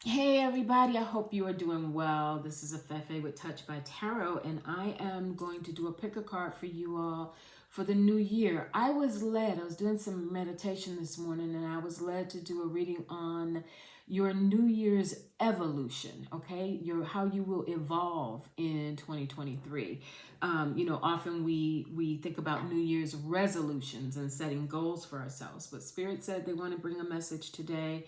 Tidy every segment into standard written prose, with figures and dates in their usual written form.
Hey everybody, I hope you are doing well. This is Afefe with Touch by Tarot, and I am going to do a pick a card for you all for the new year. I was doing some meditation this morning, and I was led to do a reading on your New Year's evolution, okay? How you will evolve in 2023. Often we think about New Year's resolutions and setting goals for ourselves, but Spirit said they want to bring a message today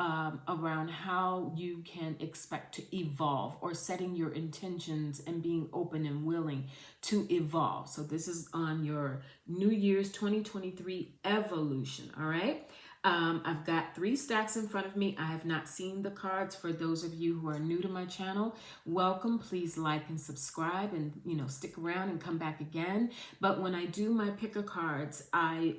around how you can expect to evolve, or setting your intentions and being open and willing to evolve. So this is on your New Year's 2023 evolution. All right. I've got 3 stacks in front of me. I have not seen the cards. For those of you who are new to my channel, welcome. Please like and subscribe, and stick around and come back again. But when I do my picker cards, I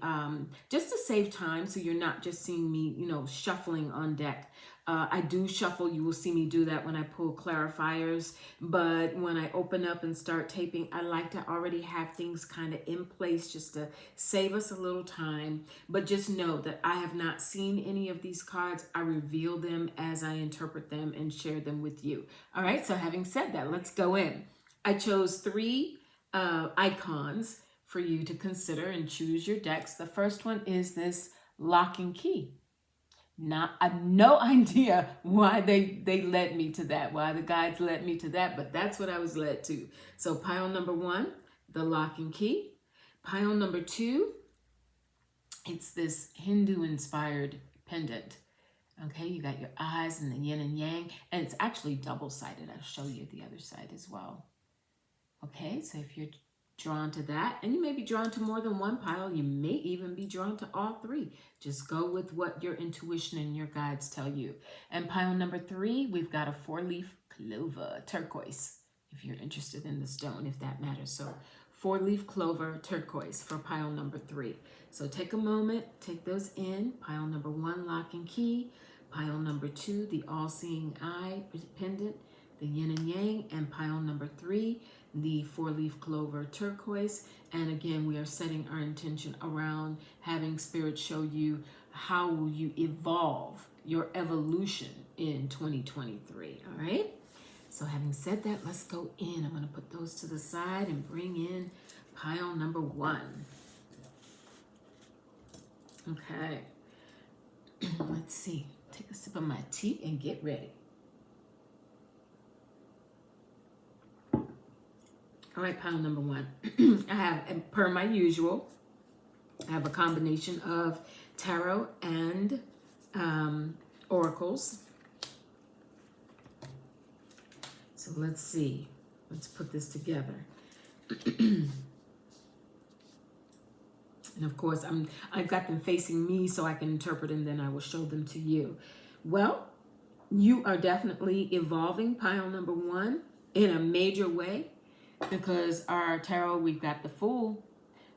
just to save time, so you're not just seeing me shuffling on deck. I do shuffle. You will see me do that when I pull clarifiers. But when I open up and start taping, I like to already have things kind of in place just to save us a little time. But just know that I have not seen any of these cards. I reveal them as I interpret them and share them with you. All right, so having said that, let's go in. I chose 3 icons for you to consider and choose your decks. The first one is this lock and key. Not, I have no idea why they led me to that, why the guides led me to that, but that's what I was led to. So pile number 1, the lock and key. Pile number 2, it's this Hindu inspired pendant. Okay, you got your eyes and the yin and yang, and it's actually double-sided. I'll show you the other side as well. Okay, so if you're drawn to that, and you may be drawn to more than one pile, you may even be drawn to all 3. Just go with what your intuition and your guides tell you. And pile number 3, we've got a 4-leaf clover turquoise, if you're interested in the stone, if that matters. So 4-leaf clover turquoise for pile number 3. So take a moment, take those in. Pile number 1, lock and key. Pile number 2, the all-seeing eye pendant, the yin and yang. And pile number 3, the 4-leaf clover turquoise. And again, we are setting our intention around having Spirit show you how will you evolve, your evolution in 2023. All right, so having said that, let's go in. I'm going to put those to the side and bring in pile number 1. Okay. Let's see, take a sip of my tea and get ready. All right, pile number 1. I have, per my usual, I have a combination of tarot and oracles. So let's see. Let's put this together. And of course, I've got them facing me so I can interpret, and then I will show them to you. Well, you are definitely evolving, pile number 1, in a major way. Because our tarot, we've got the Fool.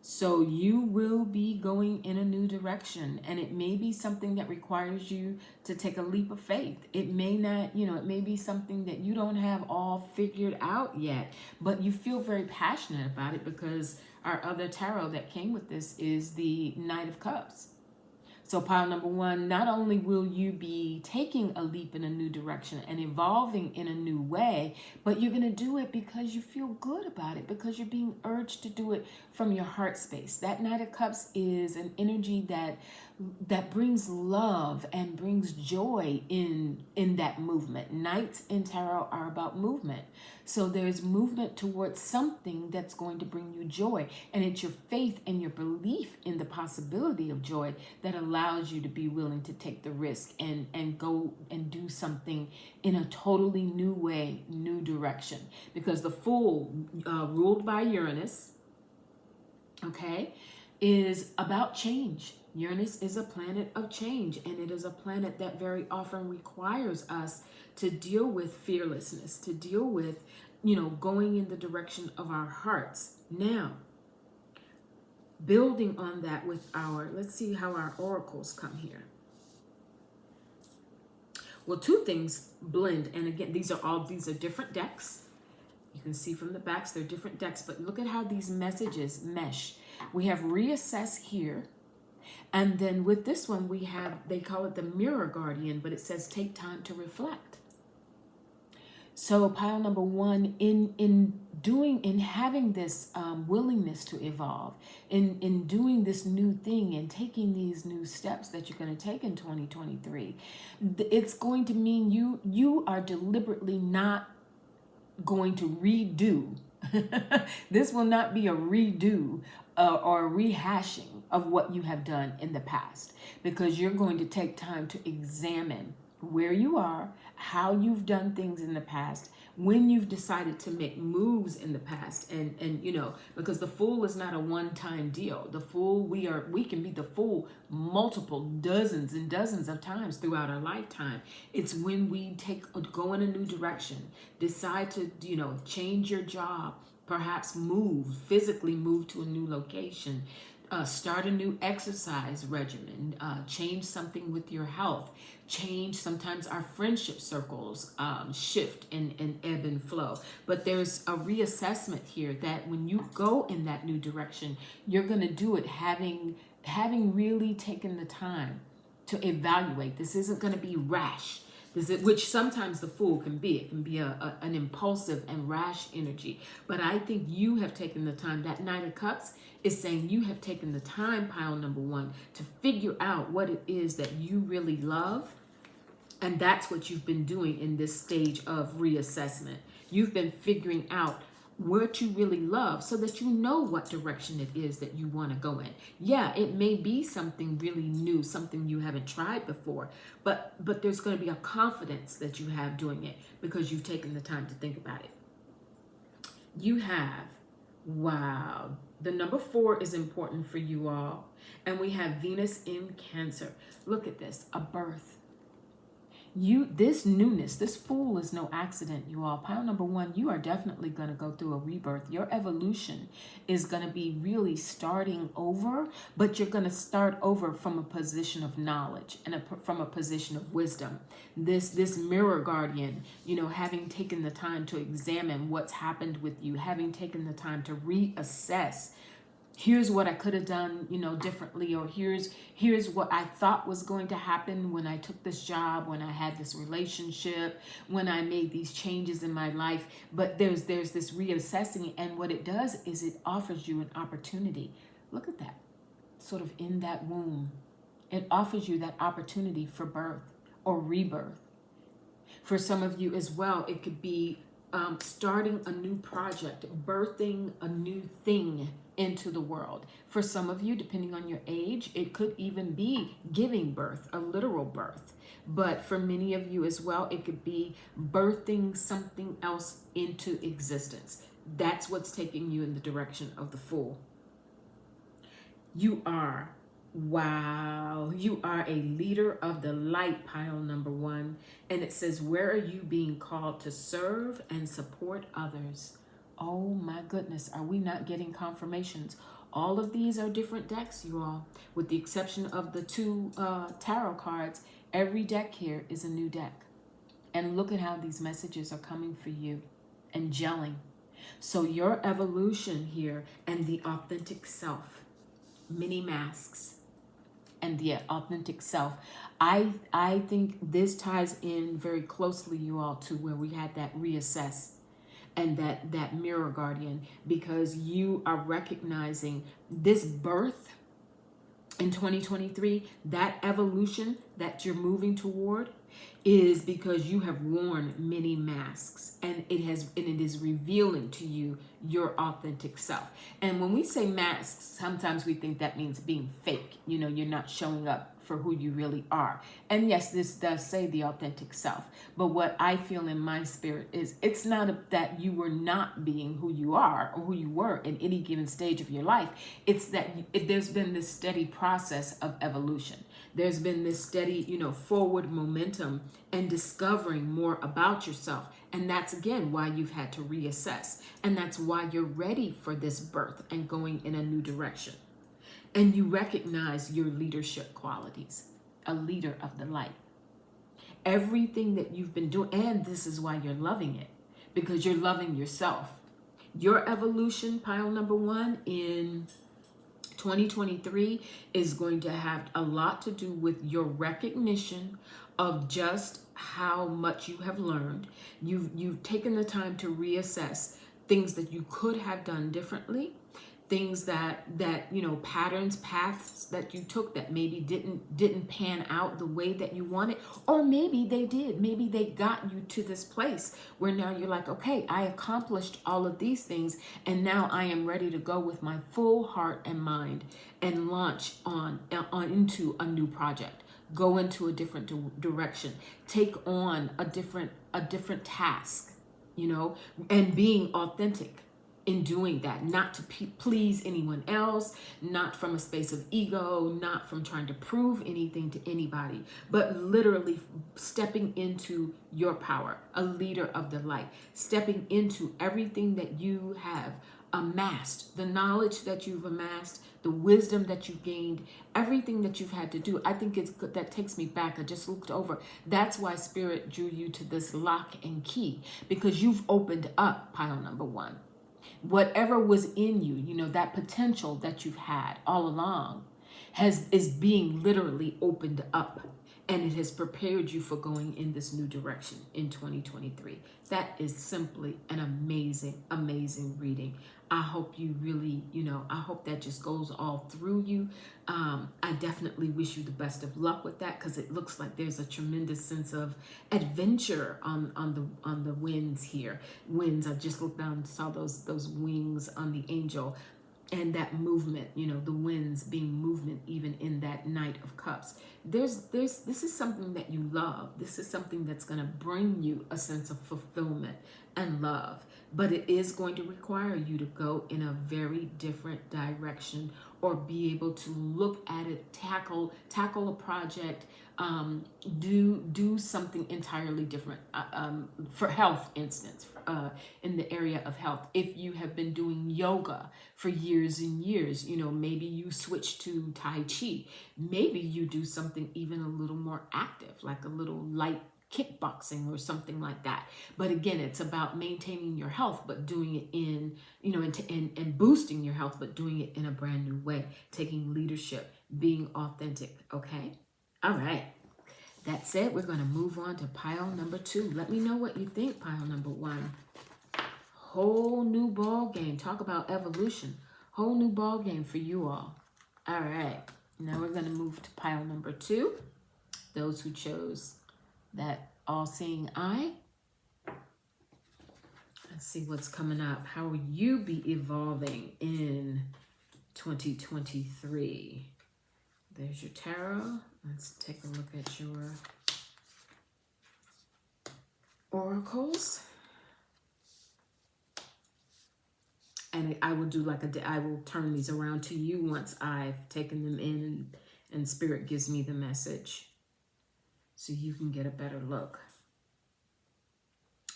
So you will be going in a new direction, and it may be something that requires you to take a leap of faith. It may not, it may be something that you don't have all figured out yet, but you feel very passionate about it, because our other tarot that came with this is the Knight of Cups. So pile number 1, not only will you be taking a leap in a new direction and evolving in a new way, but you're going to do it because you feel good about it, because you're being urged to do it from your heart space. That Knight of Cups is an energy that brings love and brings joy in that movement. Knights in tarot are about movement. So there's movement towards something that's going to bring you joy. And it's your faith and your belief in the possibility of joy that allows you to be willing to take the risk and go and do something in a totally new way, new direction. Because the Fool, ruled by Uranus, okay, is about change. Uranus is a planet of change, and it is a planet that very often requires us to deal with fearlessness, to deal with, going in the direction of our hearts. Now, building on that with let's see how our oracles come here. Well, 2 things blend, and again, these are different decks. You can see from the backs, they're different decks, but look at how these messages mesh. We have reassess here, And then with this one, we have, they call it the mirror guardian, but it says take time to reflect. So pile number one, in having this willingness to evolve, in doing this new thing and taking these new steps that you're going to take in 2023, it's going to mean you are deliberately not going to redo. This will not be a redo or a rehashing of what you have done in the past, because you're going to take time to examine where you are, how you've done things in the past, when you've decided to make moves in the past, and you know, because the Fool is not a one-time deal. The Fool, we can be the Fool multiple dozens and dozens of times throughout our lifetime. It's when we go in a new direction, decide to, you know, change your job, perhaps physically move to a new location, start a new exercise regimen, change something with your health, change sometimes our friendship circles, shift and ebb and flow. But there's a reassessment here that when you go in that new direction, you're going to do it having really taken the time to evaluate. This isn't going to be rash. Which sometimes the Fool can be. It can be an impulsive and rash energy. But I think you have taken the time. That Knight of Cups is saying you have taken the time, pile number one, to figure out what it is that you really love. And that's what you've been doing in this stage of reassessment. You've been figuring out what you really love so that you know what direction it is that you want to go in. Yeah, it may be something really new, something you haven't tried before, but there's going to be a confidence that you have doing it because you've taken the time to think about it. You have, wow, the number 4 is important for you all. And we have Venus in Cancer. Look at this, a birth. This newness, this Fool is no accident, you all. Pile number 1, you are definitely going to go through a rebirth. Your evolution is going to be really starting over, but you're going to start over from a position of knowledge and from a position of wisdom. This mirror guardian, you know, having taken the time to examine what's happened with you, having taken the time to reassess. Here's what I could have done, you know, differently, or here's what I thought was going to happen when I took this job, when I had this relationship, when I made these changes in my life. But there's this reassessing, and what it does is it offers you an opportunity. Look at that, sort of in that womb. It offers you that opportunity for birth or rebirth. For some of you as well, it could be starting a new project, birthing a new thing into the world. For some of you, depending on your age, it could even be giving birth, a literal birth. But for many of you as well, it could be birthing something else into existence. That's what's taking you in the direction of the Fool. You are, wow, you are a leader of the light, pile number 1. And it says, where are you being called to serve and support others? Oh my goodness, are we not getting confirmations? All of these are different decks, you all. With the exception of the 2 tarot cards, every deck here is a new deck. And look at how these messages are coming for you and gelling. So your evolution here and the authentic self, many masks, and the authentic self. I think this ties in very closely, you all, to where we had that reassess and that mirror guardian, because you are recognizing this birth in 2023, that evolution that you're moving toward is because you have worn many masks, and it is revealing to you your authentic self. And when we say masks, sometimes we think that means being fake. You know, you're not showing up for who you really are. And yes, this does say the authentic self. But what I feel in my spirit is it's not that you were not being who you are or who you were in any given stage of your life. It's that there's been this steady process of evolution. There's been this steady, you know, forward momentum and discovering more about yourself. And that's, again, why you've had to reassess. And that's why you're ready for this birth and going in a new direction. And you recognize your leadership qualities, a leader of the light. Everything that you've been doing, and this is why you're loving it, because you're loving yourself. Your evolution, pile number 1, in 2023 is going to have a lot to do with your recognition of just how much you have learned. You've taken the time to reassess things that you could have done differently, things that patterns, paths that you took that maybe didn't pan out the way that you wanted, or maybe they did. Maybe they got you to this place where now you're like, okay, I accomplished all of these things, and now I am ready to go with my full heart and mind and launch on into a new project, go into a different direction, take on a different task, and being authentic in doing that, not to please anyone else, not from a space of ego, not from trying to prove anything to anybody, but literally stepping into your power, a leader of the light, stepping into everything that you have amassed, the knowledge that you've amassed, the wisdom that you've gained, everything that you've had to do. I think it's good. That takes me back. I just looked over. That's why Spirit drew you to this lock and key, because you've opened up pile number one. Whatever was in you, that potential that you've had all along is being literally opened up, and it has prepared you for going in this new direction in 2023. That is simply an amazing reading. I hope you really, I hope that just goes all through you. I definitely wish you the best of luck with that, because it looks like there's a tremendous sense of adventure on the winds here. Winds, I just looked down and saw those wings on the angel, and that movement, the winds being movement even in that Knight of Cups. This is something that you love. This is something that's going to bring you a sense of fulfillment and love, but it is going to require you to go in a very different direction, or be able to look at it, tackle a project, do something entirely different. For health instance, in the area of health, if you have been doing yoga for years and years, maybe you switch to Tai Chi. Maybe you do something even a little more active, like a little light kickboxing or something like that. But again, it's about maintaining your health, but doing it in, and boosting your health, but doing it in a brand new way, taking leadership, being authentic. Okay. All right. That's it. We're going to move on to pile number two. Let me know what you think, pile number one. Whole new ball game. Talk about evolution. Whole new ball game for you all. All right. Now we're going to move to pile number two. Those who chose that all-seeing eye. Let's see what's coming up. How will you be evolving in 2023? There's your tarot. Let's take a look at your oracles. And I will do I will turn these around to you once I've taken them in and Spirit gives me the message, so you can get a better look.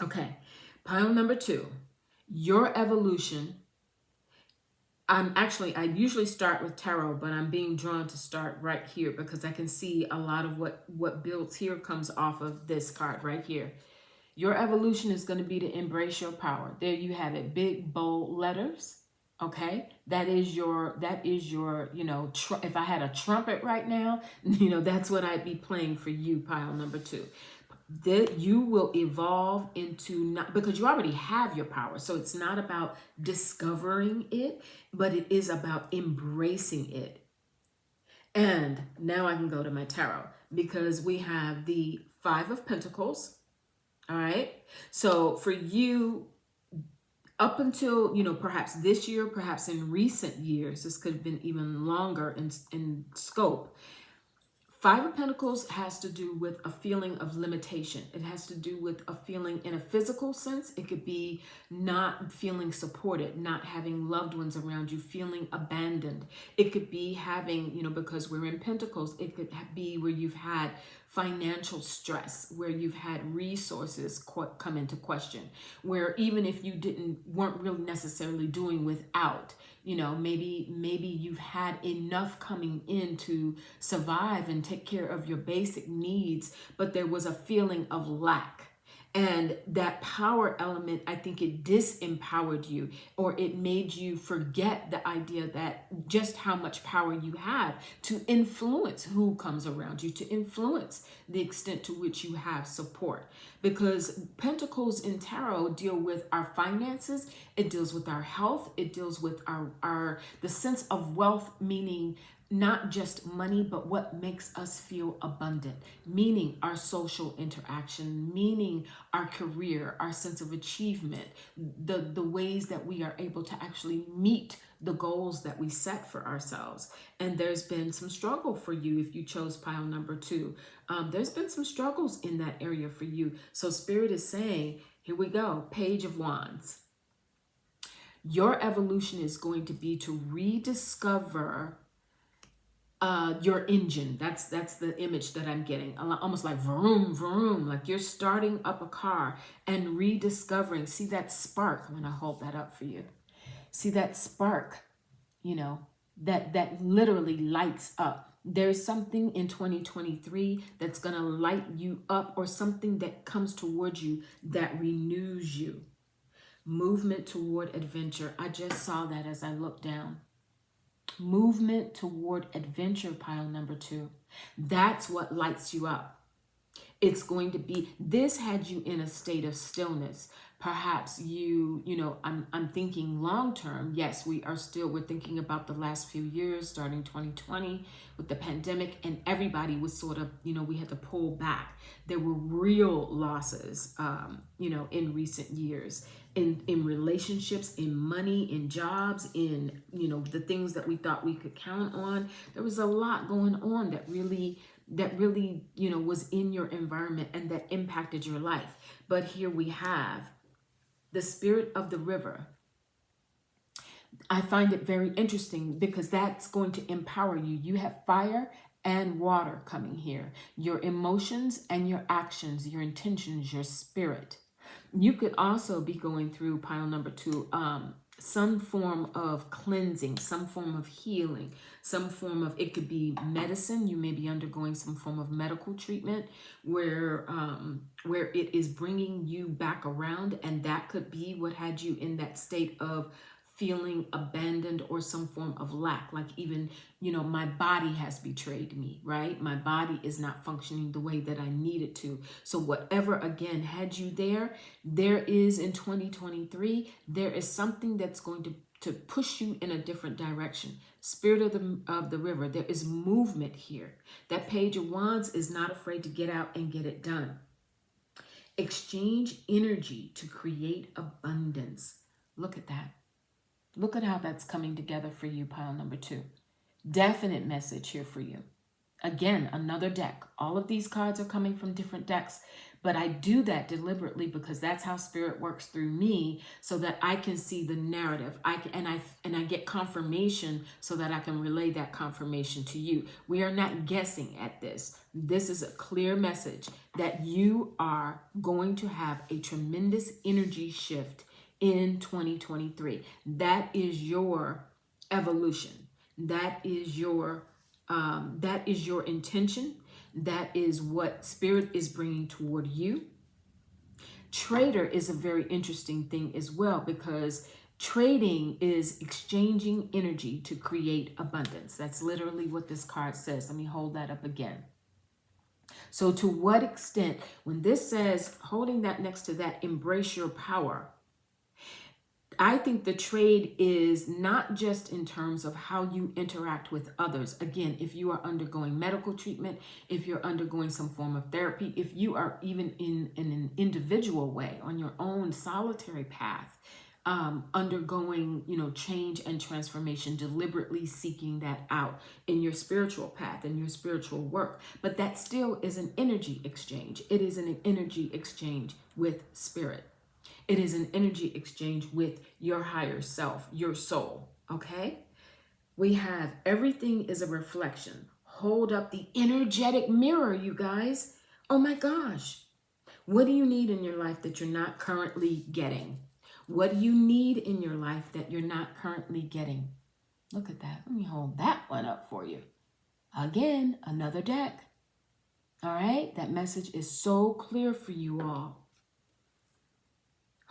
Okay, pile number two, your evolution. I usually start with tarot, but I'm being drawn to start right here because I can see a lot of what builds here comes off of this card right here. Your evolution is going to be to embrace your power. There you have it, big bold letters. Okay, that is your, if I had a trumpet right now, that's what I'd be playing for you, pile number two. That you will evolve into, not because you already have your power. So it's not about discovering it, but it is about embracing it. And now I can go to my tarot because we have the Five of Pentacles. All right. So for you, up until, perhaps this year, perhaps in recent years, this could have been even longer in scope. Five of Pentacles has to do with a feeling of limitation. It has to do with a feeling in a physical sense. It could be not feeling supported, not having loved ones around you, feeling abandoned. It could be having, because we're in Pentacles, it could be where you've had financial stress, where you've had resources come into question, where even if you weren't really necessarily doing without, maybe you've had enough coming in to survive and take care of your basic needs, but there was a feeling of lack. And that power element, I think it disempowered you, or it made you forget the idea that just how much power you have to influence who comes around you, to influence the extent to which you have support. Because Pentacles in Tarot deal with our finances, it deals with our health, it deals with our the sense of wealth, meaning not just money, but what makes us feel abundant, meaning our social interaction, meaning our career, our sense of achievement, the ways that we are able to actually meet the goals that we set for ourselves. And there's been some struggle for you if you chose pile number 2. There's been some struggles in that area for you. So Spirit is saying, here we go, Page of Wands. Your evolution is going to be to rediscover your engine. That's the image that I'm getting. Almost like vroom, vroom, like you're starting up a car and rediscovering. See that spark? I'm going to hold that up for you. See that spark, that literally lights up. There's something in 2023 that's going to light you up, or something that comes towards you that renews you. Movement toward adventure. I just saw that as I looked down. Movement toward adventure, pile number 2. That's what lights you up. It's going to be, this had you in a state of stillness. Perhaps I'm thinking long term. Yes, we're thinking about the last few years, starting 2020 with the pandemic, and everybody was sort of, we had to pull back. There were real losses, in recent years, in relationships, in money, in jobs, in, the things that we thought we could count on. There was a lot going on that really, was in your environment and that impacted your life. But here we have the Spirit of the River. I find it very interesting because that's going to empower you. You have fire and water coming here. Your emotions and your actions, your intentions, your spirit. You could also be going through, pile number 2, some form of cleansing, some form of healing, some form of, it could be medicine. You may be undergoing some form of medical treatment where it is bringing you back around, and that could be what had you in that state of feeling abandoned or some form of lack. Like even, my body has betrayed me, right? My body is not functioning the way that I need it to. So whatever, again, had you there is in 2023, there is something that's going to push you in a different direction. Spirit of the River, there is movement here. That Page of Wands is not afraid to get out and get it done. Exchange energy to create abundance. Look at that. Look at how that's coming together for you, pile number 2. Definite message here for you. Again, another deck. All of these cards are coming from different decks, but I do that deliberately because that's how Spirit works through me, so that I can see the narrative. I get confirmation so that I can relay that confirmation to you. We are not guessing at this. This is a clear message that you are going to have a tremendous energy shift in 2023. That is your evolution. That is your intention. That is what Spirit is bringing toward you. Trader is a very interesting thing as well, because trading is exchanging energy to create abundance. That's literally what this card says. Let me hold that up again. So to what extent, when this says, holding that next to that, embrace your power, I think the trade is not just in terms of how you interact with others. Again, if you are undergoing medical treatment, if you're undergoing some form of therapy, if you are even in an individual way on your own solitary path, undergoing, change and transformation, deliberately seeking that out in your spiritual path, in your spiritual work. But that still is an energy exchange. It is an energy exchange with Spirit. It is an energy exchange with your higher self, your soul, okay? We have everything is a reflection. Hold up the energetic mirror, you guys. Oh my gosh. What do you need in your life that you're not currently getting? What do you need in your life that you're not currently getting? Look at that. Let me hold that one up for you. Again, another deck. All right? That message is so clear for you all.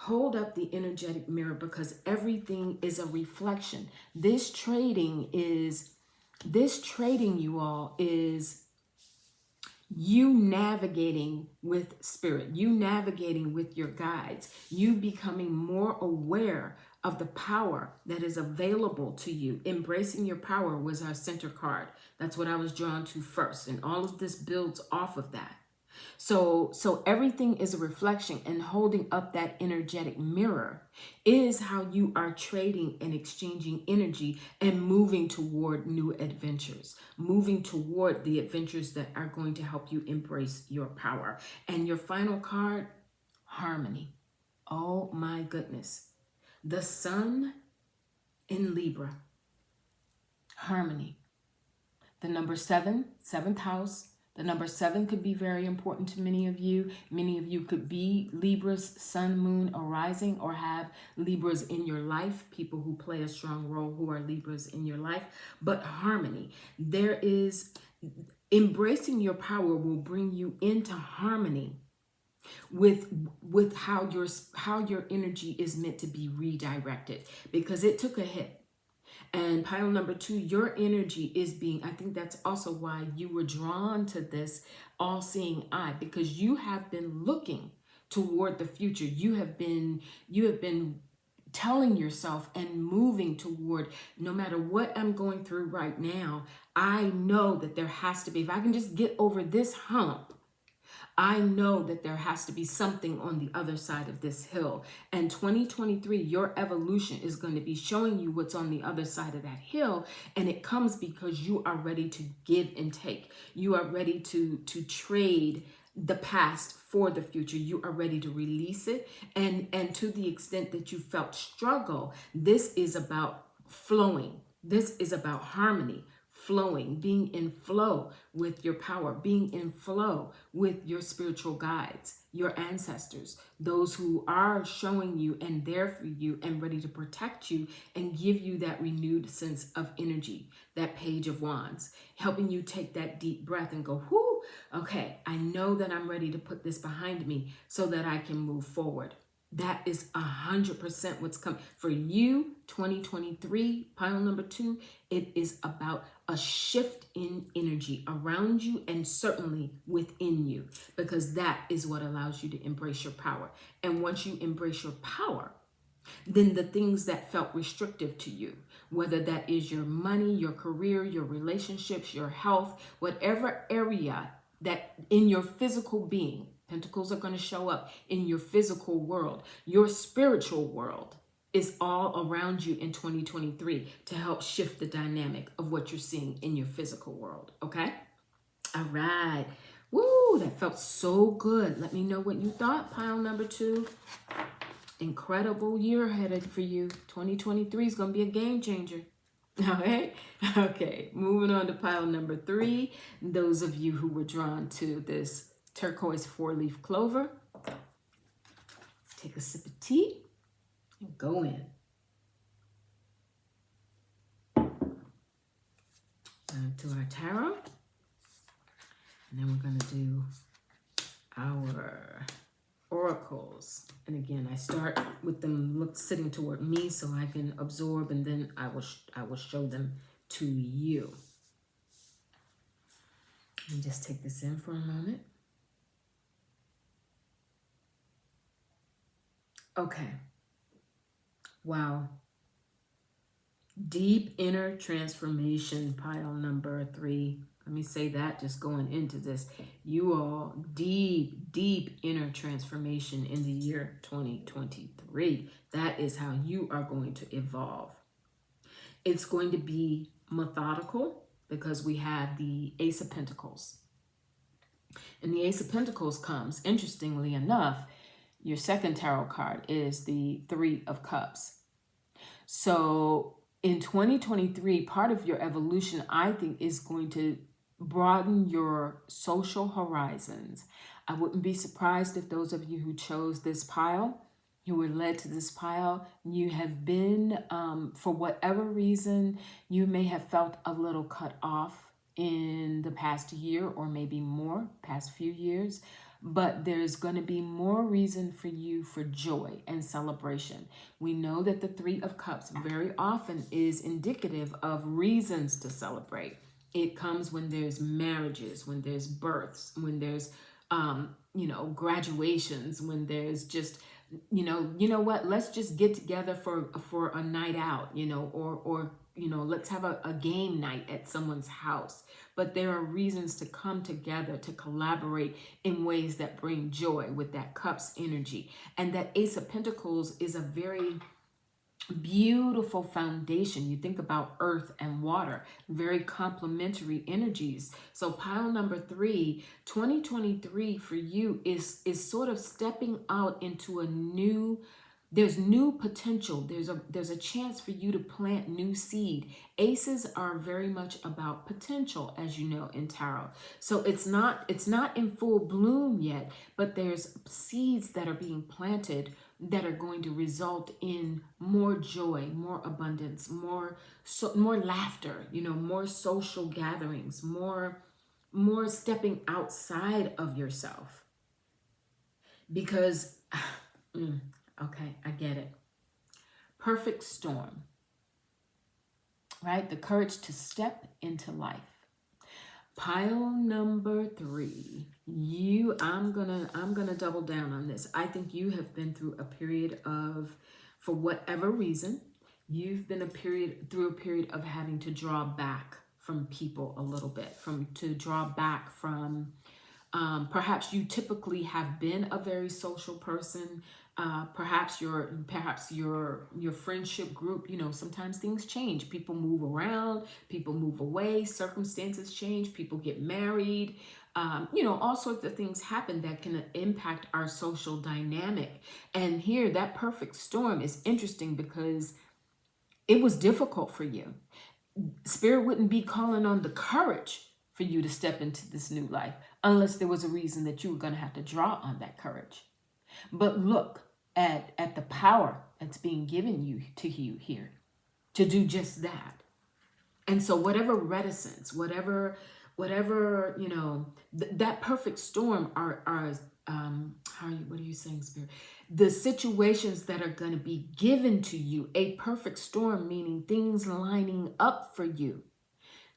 Hold up the energetic mirror, because everything is a reflection. This trading, you all, is you navigating with spirit, you navigating with your guides, you becoming more aware of the power that is available to you. Embracing your power was our center card. That's what I was drawn to first. And all of this builds off of that. So everything is a reflection, and holding up that energetic mirror is how you are trading and exchanging energy and moving toward new adventures, moving toward the adventures that are going to help you embrace your power. And your final card, harmony. Oh my goodness. The sun in Libra, harmony. The number 7, seventh house. The number 7 could be very important to many of you. Many of you could be Libra's sun, moon, or rising, or have Libras in your life, people who play a strong role who are Libras in your life. But harmony, there is, embracing your power will bring you into harmony with how your energy is meant to be redirected, because it took a hit. And pile number 2, your energy is being, I think that's also why you were drawn to this all-seeing eye, because you have been looking toward the future. You have been telling yourself and moving toward, no matter what I'm going through right now, I know that there has to be, if I can just get over this hump, I know that there has to be something on the other side of this hill. And 2023, your evolution is going to be showing you what's on the other side of that hill. And it comes because you are ready to give and take. You are ready to trade the past for the future. You are ready to release it. And to the extent that you felt struggle, this is about flowing. This is about harmony. Flowing, being in flow with your power, being in flow with your spiritual guides, your ancestors, those who are showing you and there for you and ready to protect you and give you that renewed sense of energy, that Page of Wands, helping you take that deep breath and go, whoo, okay, I know that I'm ready to put this behind me so that I can move forward. That is 100% what's coming for you. 2023, pile number 2, it is about a shift in energy around you and certainly within you, because that is what allows you to embrace your power. And once you embrace your power, then the things that felt restrictive to you, whether that is your money, your career, your relationships, your health, whatever area that in your physical being, Pentacles are going to show up in your physical world. Your spiritual world is all around you in 2023 to help shift the dynamic of what you're seeing in your physical world. Okay? All right. Woo, that felt so good. Let me know what you thought. Pile number 2. Incredible year headed for you. 2023 is going to be a game changer. All right. Okay. Moving on to pile number 3. Those of you who were drawn to this turquoise 4-leaf clover, take a sip of tea and go in. To our tarot, and then we're going to do our oracles. And again, I start with them sitting toward me so I can absorb, and then I will show them to you. Let me just take this in for a moment. Okay. Wow. Deep inner transformation, pile number 3. Let me say that just going into this. You all, deep inner transformation in the year 2023. That is how you are going to evolve. It's going to be methodical because we have the Ace of Pentacles. And the Ace of Pentacles comes, interestingly enough, your second tarot card is the 3 of Cups. So in 2023, part of your evolution, I think, is going to broaden your social horizons. I wouldn't be surprised if those of you who chose this pile, who were led to this pile, you have been, for whatever reason, you may have felt a little cut off in the past year or maybe more, past few years. but there's going to be more reason for you for joy and celebration. We know that the Three of Cups very often is indicative of reasons to celebrate. It comes when there's marriages, when there's births, when there's graduations, when there's just what, let's just get together for a night out, or let's have a game night at someone's house. But there are reasons to come together, to collaborate in ways that bring joy with that cups energy. And that Ace of Pentacles is a very beautiful foundation. You think about earth and water, very complementary energies. So pile number 3, 2023 for you is sort of stepping out into a new, there's new potential. There's a chance for you to plant new seed. Aces are very much about potential, as you know, in tarot. So it's not in full bloom yet, but there's seeds that are being planted that are going to result in more joy, more abundance, more laughter, more social gatherings, more stepping outside of yourself. Because okay, I get it. Perfect storm, right? The courage to step into life. Pile number 3, I'm gonna double down on this. I think you have been through a period of, for whatever reason, you've been through a period of having to draw back from people a little bit, perhaps you typically have been a very social person. Perhaps your friendship group, sometimes things change. People move around, people move away, circumstances change, people get married. All sorts of things happen that can impact our social dynamic. And here, that perfect storm is interesting because it was difficult for you. Spirit wouldn't be calling on the courage for you to step into this new life unless there was a reason that you were going to have to draw on that courage. But look at the power that's being given to you here to do just that. And so whatever reticence, whatever that perfect storm are what are you saying, Spirit? The situations that are going to be given to you, a perfect storm, meaning things lining up for you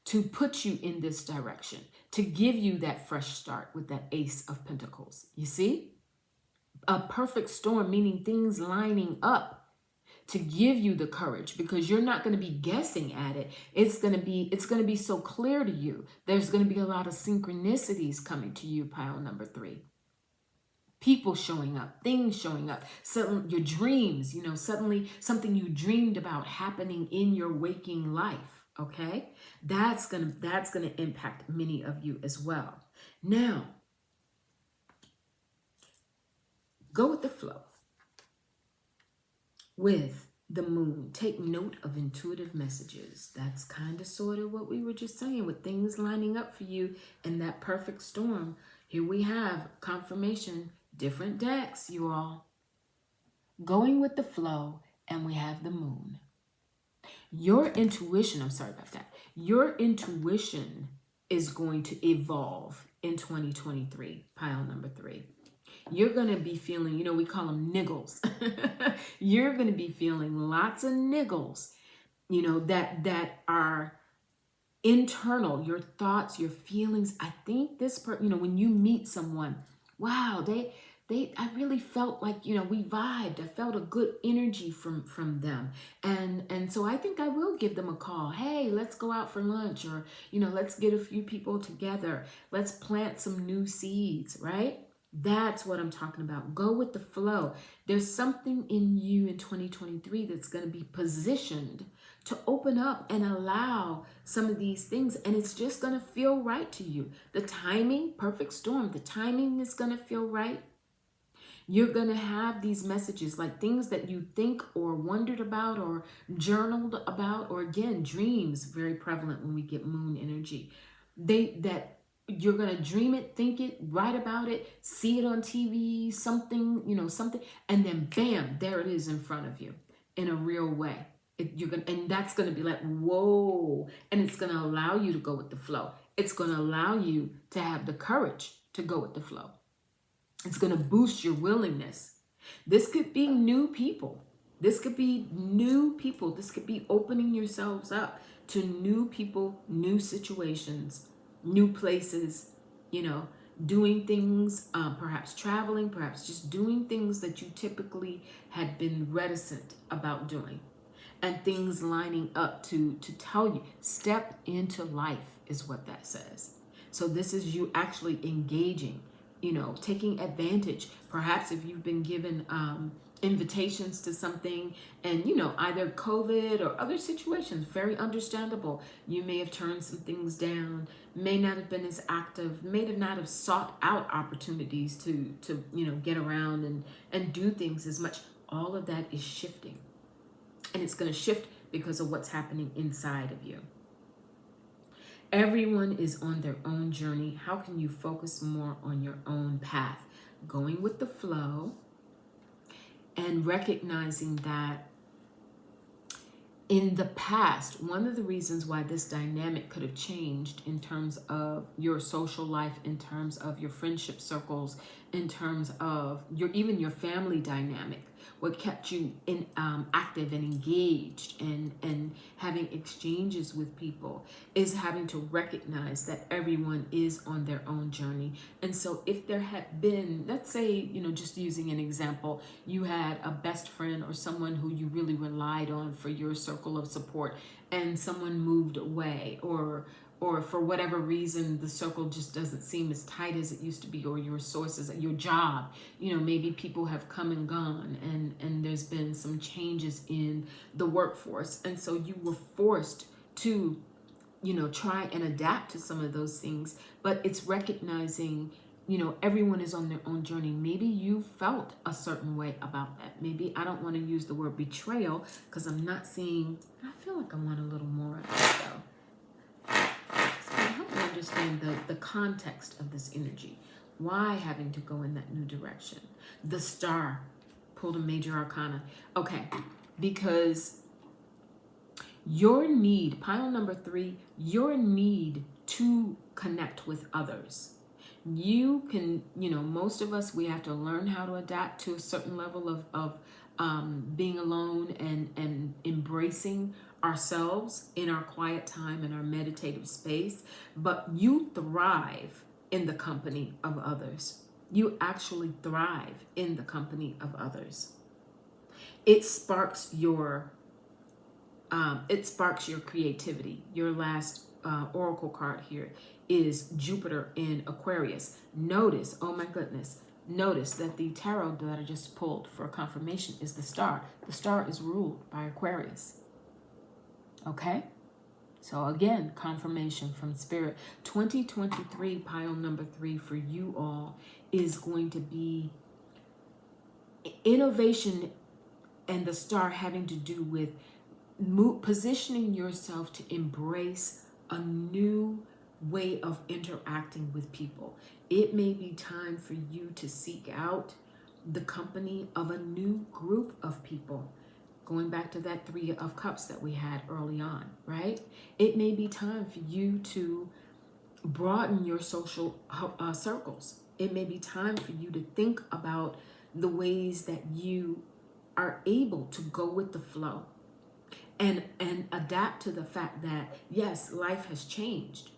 to put you in this direction, to give you that fresh start with that Ace of Pentacles. You see? A perfect storm, meaning things lining up to give you the courage, because you're not going to be guessing at it. It's going to be so clear to you. There's going to be a lot of synchronicities coming to you, pile number 3. People showing up, things showing up, suddenly your dreams, suddenly something you dreamed about happening in your waking life. Okay, that's gonna impact many of you as well. Now, go with the flow with the moon. Take note of intuitive messages. That's kind of sort of what we were just saying, with things lining up for you in that perfect storm. Here we have confirmation, different decks, you all. Going with the flow, and we have the moon. Your intuition is going to evolve in 2023, pile number 3. You're going to be feeling, we call them niggles. You're going to be feeling lots of niggles, that are internal, your thoughts, your feelings. I think this when you meet someone, wow, I really felt like, we vibed. I felt a good energy from them. And so I think I will give them a call. Hey, let's go out for lunch, or, let's get a few people together. Let's plant some new seeds, right? That's what I'm talking about. Go with the flow. There's something in you in 2023 that's going to be positioned to open up and allow some of these things. And it's just going to feel right to you. The timing, perfect storm, the timing is going to feel right. You're going to have these messages, like things that you think or wondered about or journaled about, or again, dreams, very prevalent when we get moon energy. You're going to dream it, think it, write about it, see it on TV, something, and then bam, there it is in front of you in a real way. And that's going to be like, whoa. And it's going to allow you to go with the flow. It's going to allow you to have the courage to go with the flow. It's going to boost your willingness. This could be new people. This could be new people. This could be opening yourselves up to new people, new situations, new places, you know, doing things, perhaps traveling, perhaps just doing things that you typically had been reticent about doing, and things lining up to tell you, step into life is what that says. So this is you actually engaging, you know, taking advantage. Perhaps if you've been given invitations to something, and you know, either COVID or other situations, very understandable, you may have turned some things down, may not have been as active, may have not have sought out opportunities to you know, get around and do things as much. All of that is shifting, and it's going to shift because of what's happening inside of you. Everyone is on their own journey. How can you focus more on your own path? Going with the flow and recognizing that in the past, one of the reasons why this dynamic could have changed in terms of your social life, in terms of your friendship circles, in terms of even your family dynamic, what kept you in active and engaged and having exchanges with people, is having to recognize that everyone is on their own journey. And so if there had been, let's say, you know, just using an example, you had a best friend or someone who you really relied on for your circle of support, and someone moved away, or for whatever reason the circle just doesn't seem as tight as it used to be, or your sources at your job, you know, maybe people have come and gone, and there's been some changes in the workforce, and so you were forced to, you know, try and adapt to some of those things. But it's recognizing, you know, everyone is on their own journey. Maybe you felt a certain way about that. Maybe, I don't want to use the word betrayal because I'm not seeing, I feel like I want a little more of that though. So help me understand the context of this energy. Why having to go in that new direction? The star pulled a major arcana. Okay, because your need, pile number 3, your need to connect with others. You can, you know, most of us, we have to learn how to adapt to a certain level of being alone and embracing ourselves in our quiet time and our meditative space. But you thrive in the company of others. You actually thrive in the company of others. It sparks your creativity. Your last oracle card here is Jupiter in Aquarius. Notice, oh my goodness, notice that the tarot that I just pulled for confirmation is the star. The star is ruled by Aquarius. Okay? So again, confirmation from Spirit. 2023, pile number 3 for you all is going to be innovation, and the star having to do with positioning yourself to embrace a new way of interacting with people. It may be time for you to seek out the company of a new group of people. Going back to that 3 of Cups that we had early on, right? It may be time for you to broaden your social circles. It may be time for you to think about the ways that you are able to go with the flow and adapt to the fact that, yes, life has changed,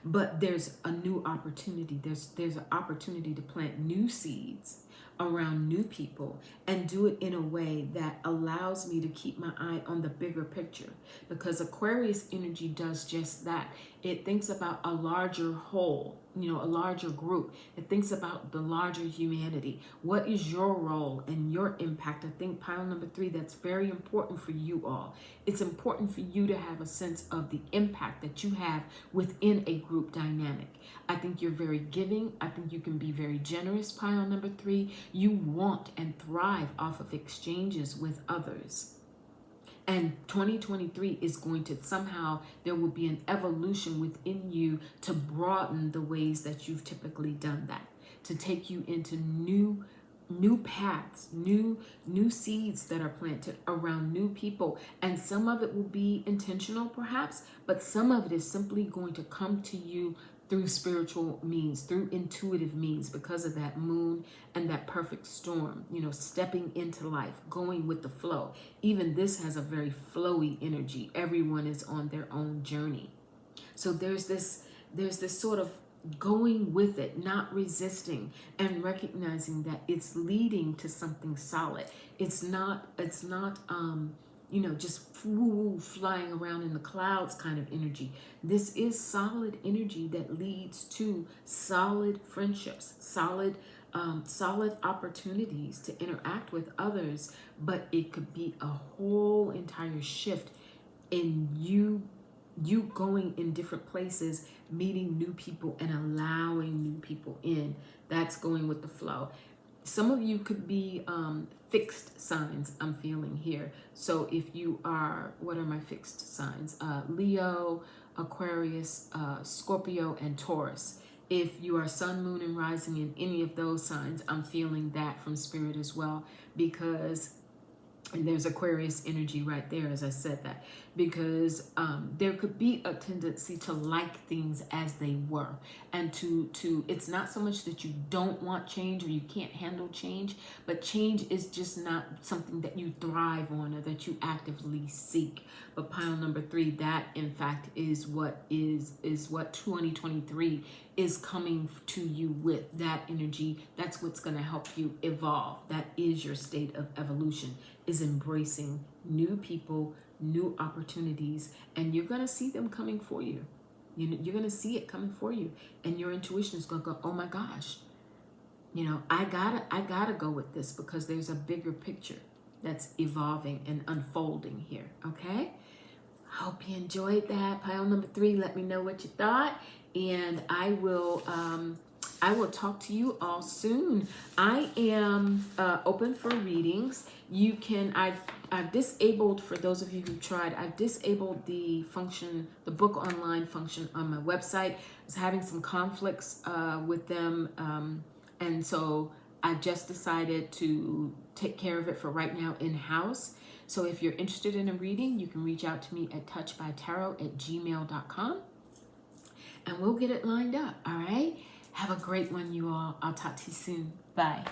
but there's a new opportunity. There's an opportunity to plant new seeds around new people and do it in a way that allows me to keep my eye on the bigger picture, because Aquarius energy does just that. It thinks about a larger whole, you know, a larger group. It thinks about the larger humanity. What is your role and your impact? I think pile number 3, that's very important for you all. It's important for you to have a sense of the impact that you have within a group dynamic. I think you're very giving. I think you can be very generous, pile number 3. You want and thrive off of exchanges with others. And 2023 is going to somehow, there will be an evolution within you to broaden the ways that you've typically done that, to take you into new paths, new seeds that are planted around new people. And some of it will be intentional perhaps, but some of it is simply going to come to you through spiritual means, through intuitive means, because of that moon and that perfect storm, you know, stepping into life, going with the flow. Even this has a very flowy energy. Everyone is on their own journey. So there's this sort of going with it, not resisting, and recognizing that it's leading to something solid. It's not you know, just flying around in the clouds kind of energy. This is solid energy that leads to solid friendships, solid opportunities to interact with others. But it could be a whole entire shift in you going in different places, meeting new people and allowing new people in. That's going with the flow. Some of you could be fixed signs, I'm feeling here. So if you are, what are my fixed signs? Leo, Aquarius, Scorpio, and Taurus. If you are sun, moon, and rising in any of those signs, I'm feeling that from Spirit as well, because and there's Aquarius energy right there, as I said that, because there could be a tendency to like things as they were, and to it's not so much that you don't want change or you can't handle change, but change is just not something that you thrive on or that you actively seek. But pile number 3, that in fact is what 2023 is coming to you with. That energy, that's what's going to help you evolve. That is your state of evolution, is embracing new people, new opportunities, and you're going to see them coming for you. You're going to see it coming for you, and your intuition is going to go, oh my gosh, you know, I gotta go with this, because there's a bigger picture that's evolving and unfolding here. Okay, I hope you enjoyed that. Pile number 3, let me know what you thought, and I will talk to you all soon. I am open for readings. You can, I've disabled, for those of you who tried, I've disabled the function, the book online function on my website. I was having some conflicts with them, and so I just decided to take care of it for right now in-house. So if you're interested in a reading, you can reach out to me at touchbytarot@gmail.com, and we'll get it lined up. All right, have a great one, you all. I'll talk to you soon. Bye.